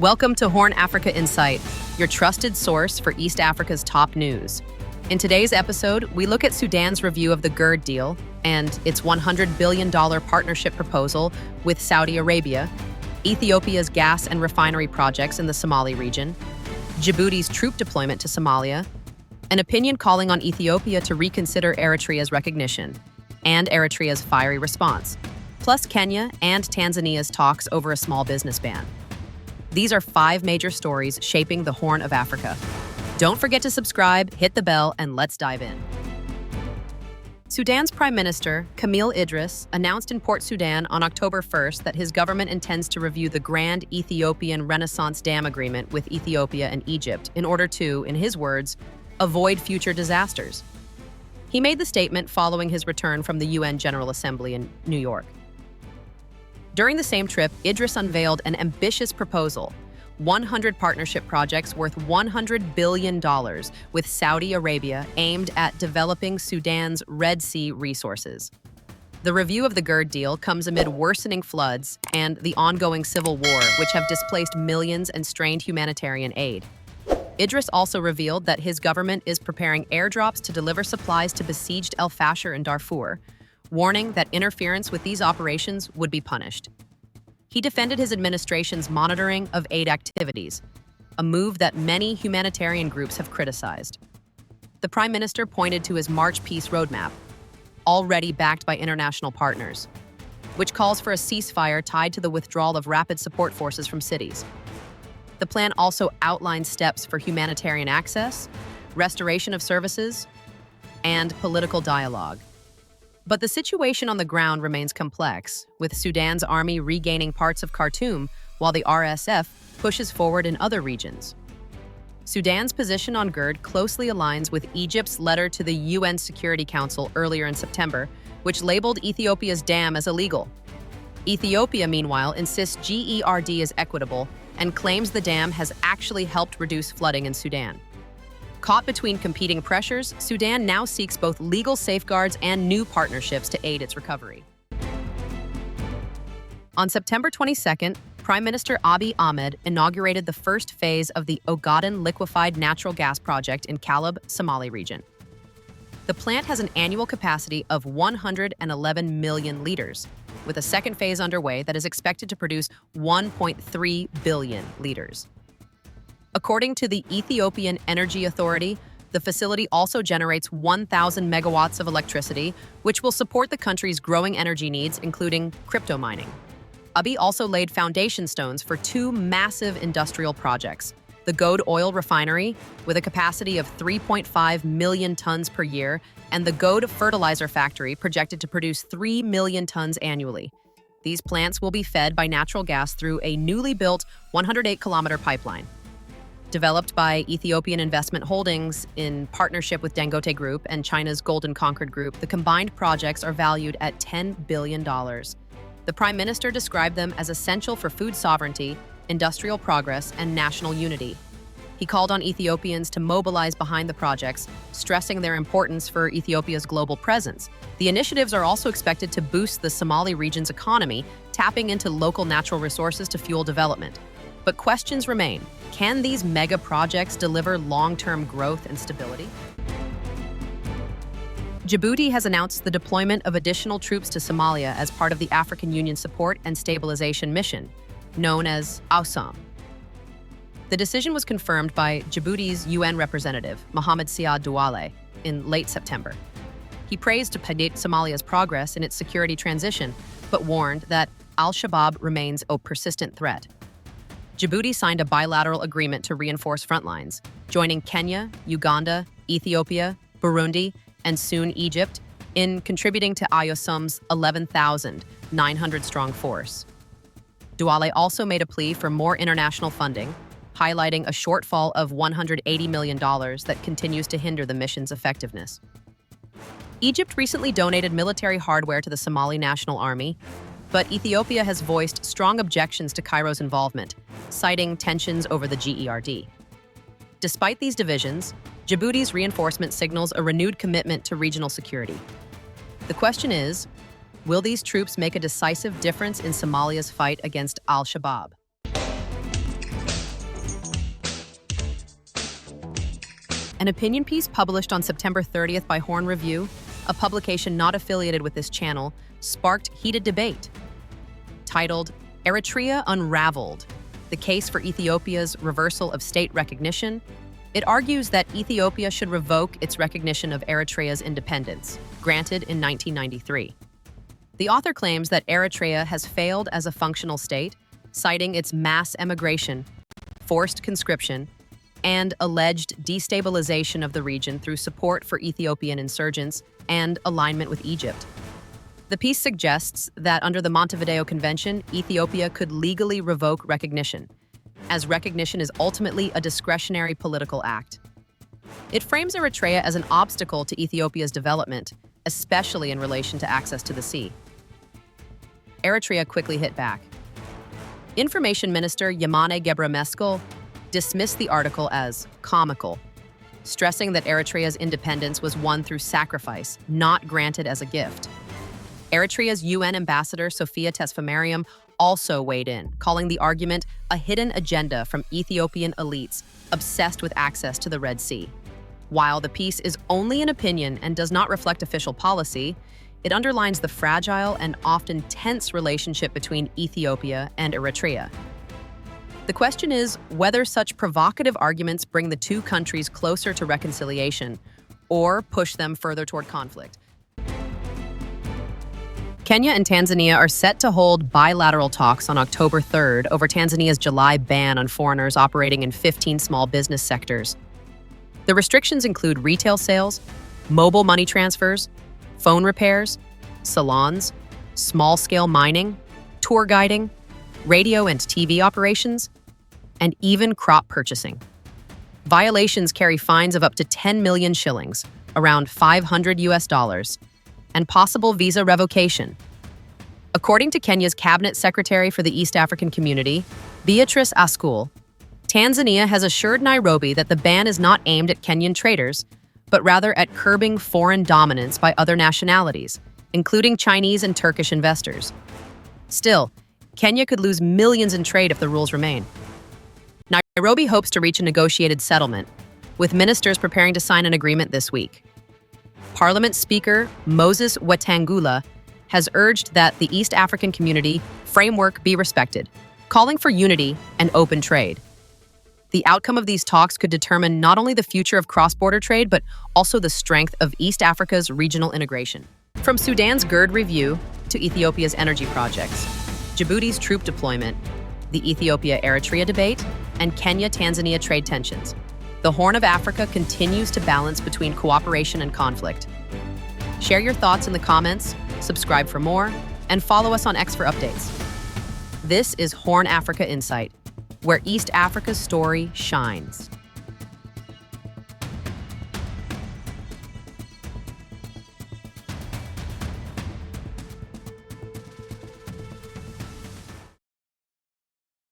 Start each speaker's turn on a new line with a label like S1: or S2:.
S1: Welcome to HornAfrica Insight, your trusted source for East Africa's top news. In today's episode, we look at Sudan's review of the GERD deal and its $100 billion partnership proposal with Saudi Arabia, Ethiopia's gas and refinery projects in the Somali region, Djibouti's troop deployment to Somalia, an opinion calling on Ethiopia to reconsider Eritrea's recognition, and Eritrea's fiery response, plus Kenya and Tanzania's talks over a small business ban. These are 5 major stories shaping the Horn of Africa. Don't forget to subscribe, hit the bell, and let's dive in. Sudan's Prime Minister, Kamil Idris, announced in Port Sudan on October 1st that his government intends to review the Grand Ethiopian Renaissance Dam Agreement with Ethiopia and Egypt in order to, in his words, avoid future disasters. He made the statement following his return from the UN General Assembly in New York. During the same trip, Idris unveiled an ambitious proposal, 100 partnership projects worth $100 billion with Saudi Arabia aimed at developing Sudan's Red Sea resources. The review of the GERD deal comes amid worsening floods and the ongoing civil war, which have displaced millions and strained humanitarian aid. Idris also revealed that his government is preparing airdrops to deliver supplies to besieged El Fasher in Darfur, warning that interference with these operations would be punished. He defended his administration's monitoring of aid activities, a move that many humanitarian groups have criticized. The Prime Minister pointed to his March Peace Roadmap, already backed by international partners, which calls for a ceasefire tied to the withdrawal of rapid support forces from cities. The plan also outlines steps for humanitarian access, restoration of services, and political dialogue. But the situation on the ground remains complex, with Sudan's army regaining parts of Khartoum while the RSF pushes forward in other regions. Sudan's position on GERD closely aligns with Egypt's letter to the UN Security Council earlier in September, which labeled Ethiopia's dam as illegal. Ethiopia, meanwhile, insists GERD is equitable and claims the dam has actually helped reduce flooding in Sudan. Caught between competing pressures, Sudan now seeks both legal safeguards and new partnerships to aid its recovery. On September 22nd, Prime Minister Abiy Ahmed inaugurated the first phase of the Ogaden liquefied natural gas project in Kalab, Somali region. The plant has an annual capacity of 111 million liters, with a second phase underway that is expected to produce 1.3 billion liters. According to the Ethiopian Energy Authority, the facility also generates 1,000 megawatts of electricity, which will support the country's growing energy needs, including crypto mining. Abiy also laid foundation stones for 2 massive industrial projects: the Ogaden Oil Refinery, with a capacity of 3.5 million tons per year, and the Ogaden Fertilizer Factory, projected to produce 3 million tons annually. These plants will be fed by natural gas through a newly built 108-kilometer pipeline. Developed by Ethiopian Investment Holdings in partnership with Dangote Group and China's Golden Concord Group, the combined projects are valued at $10 billion. The Prime Minister described them as essential for food sovereignty, industrial progress, and national unity. He called on Ethiopians to mobilize behind the projects, stressing their importance for Ethiopia's global presence. The initiatives are also expected to boost the Somali region's economy, tapping into local natural resources to fuel development. But questions remain. Can these mega projects deliver long-term growth and stability? Djibouti has announced the deployment of additional troops to Somalia as part of the African Union Support and Stabilization Mission, known as AUSOM. The decision was confirmed by Djibouti's UN representative, Mohamed Siad Douale, in late September. He praised Somalia's progress in its security transition, but warned that al-Shabaab remains a persistent threat. Djibouti signed a bilateral agreement to reinforce front lines, joining Kenya, Uganda, Ethiopia, Burundi, and soon Egypt in contributing to AUSOM's 11,900-strong force. Douale also made a plea for more international funding, highlighting a shortfall of $180 million that continues to hinder the mission's effectiveness. Egypt recently donated military hardware to the Somali National Army, but Ethiopia has voiced strong objections to Cairo's involvement, citing tensions over the GERD. Despite these divisions, Djibouti's reinforcement signals a renewed commitment to regional security. The question is, will these troops make a decisive difference in Somalia's fight against al-Shabaab? An opinion piece published on September 30th by Horn Review, a publication not affiliated with this channel, sparked heated debate. Titled, Eritrea Unraveled, the case for Ethiopia's reversal of state recognition, it argues that Ethiopia should revoke its recognition of Eritrea's independence, granted in 1993. The author claims that Eritrea has failed as a functional state, citing its mass emigration, forced conscription, and alleged destabilization of the region through support for Ethiopian insurgents and alignment with Egypt. The piece suggests that under the Montevideo Convention, Ethiopia could legally revoke recognition, as recognition is ultimately a discretionary political act. It frames Eritrea as an obstacle to Ethiopia's development, especially in relation to access to the sea. Eritrea quickly hit back. Information Minister Yamane Gebremeskel dismissed the article as comical, stressing that Eritrea's independence was won through sacrifice, not granted as a gift. Eritrea's UN ambassador Sophia Tesfamariam also weighed in, calling the argument a hidden agenda from Ethiopian elites obsessed with access to the Red Sea. While the piece is only an opinion and does not reflect official policy, it underlines the fragile and often tense relationship between Ethiopia and Eritrea. The question is whether such provocative arguments bring the two countries closer to reconciliation or push them further toward conflict. Kenya and Tanzania are set to hold bilateral talks on October 3rd over Tanzania's July ban on foreigners operating in 15 small business sectors. The restrictions include retail sales, mobile money transfers, phone repairs, salons, small-scale mining, tour guiding, radio and TV operations, and even crop purchasing. Violations carry fines of up to 10 million shillings, around $500, and possible visa revocation. According to Kenya's Cabinet Secretary for the East African Community, Beatrice Askul, Tanzania has assured Nairobi that the ban is not aimed at Kenyan traders, but rather at curbing foreign dominance by other nationalities, including Chinese and Turkish investors. Still, Kenya could lose millions in trade if the rules remain. Nairobi hopes to reach a negotiated settlement, with ministers preparing to sign an agreement this week. Parliament Speaker Moses Wetangula has urged that the East African Community framework be respected, calling for unity and open trade. The outcome of these talks could determine not only the future of cross-border trade, but also the strength of East Africa's regional integration. From Sudan's GERD review to Ethiopia's energy projects, Djibouti's troop deployment, the Ethiopia-Eritrea debate, and Kenya-Tanzania trade tensions, the Horn of Africa continues to balance between cooperation and conflict. Share your thoughts in the comments, subscribe for more, and follow us on X for updates. This is HornAfrica Insight, where East Africa's story shines.